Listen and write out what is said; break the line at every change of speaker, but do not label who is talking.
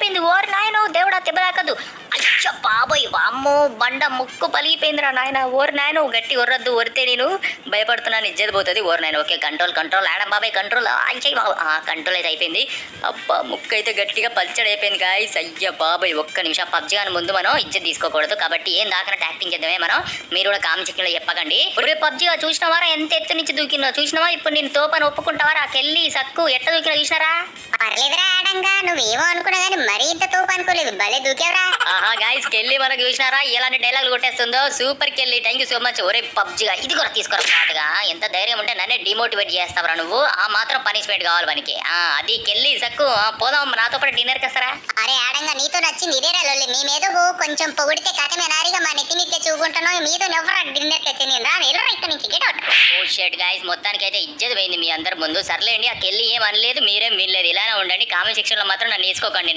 అయిపోయింది. ఓరి నాయనో దేవుడా దెబ్బ అచ్చ బాబోయ్ వామ్మో బండ ముక్కు పలిగిపోయిందిరా నాయన. ఓరి నాయన గట్టి ఒర్రద్దు, ఒరితే నేను భయపడుతున్నాను, ఇజ్జత్ పోతుంది. ఓరి నాయన ఓకే కంట్రోల్ ఆడం బాబాయ్ కంట్రోల్ అయ్యాయి బాబు. కంట్రోల్ అయితే అయిపోయింది. అబ్బా ముక్కు అయితే గట్టిగా పల్చడి అయిపోయింది గాయస్. అయ్య బాబాయ్ ఒక్క నిమిషం. పబ్జీ అని ముందు మనం ఇజ్జత్ తీసుకోకూడదు కాబట్టి ఏం దాకా యాక్టింగ్ చేద్దామే మనం. మీరు కూడా కామెంట్ సెక్షన్లో చెప్పకండి. ఇప్పుడు పబ్జీగా చూసినవారా ఎంత ఎత్తు నుంచి దూకినా చూసినావా? ఇప్పుడు నేను తోపని ఒప్పుకుంటావారా? కెళ్ళి సక్కు ఎట్ట దూకినా చూసినారా?
పర్లేదురా ఆడంగా, నువ్వేమో అనుకున్నా కానీ మరీ ఇంత తోపు అనుకోలేదు, భలే దూకేవరా.
ఆహా గాయస్ కెళ్ళి మనకు చూసినారా ఎలాంటి డైలాగులు కొట్టేస్తుందో? సూపర్ కెళ్ళి థ్యాంక్ యూ సో మచ్. ఒరే పబ్జీగా ఇది కూడా తీసుకోరా పాటుగా. ఎంత ధైర్యం ఉంటే నన్నే డిమోటివేట్ చేస్తావరా నువ్వు? ఆ మాత్రం పనిష్మెంట్ కావాలి మనకి. అది కెళ్ళి సక్కు పోదాం నాతో పాటు డిన్నర్కి వస్తారా?
అరే ఆడంగా, నీతో నచ్చింది ఇదేరా లొల్లి. నీ మీద కొంచెం పొగిడితే కథమే నారిగా మా నెత్తినికే చూకుంటున్నావు. మీతో ఎవరా డిన్నర్కి వచ్చింది? రా వెళ్ళరా ఇక్కడ నుంచి, గెట్ అవుట్.
ఓ షెట్ గాయస్ మొత్తానికి అయితే ఇజ్జత్ పోయింది మీ అందరి ముందు. సర్లేండి ఆ కెళ్ళి ఏం అనలేదు, మీరేం వినలేదు. ఇలానే ఉండండి. కామెంట్ సెక్షన్లో మాత్రం నన్ను వేసుకోకండి.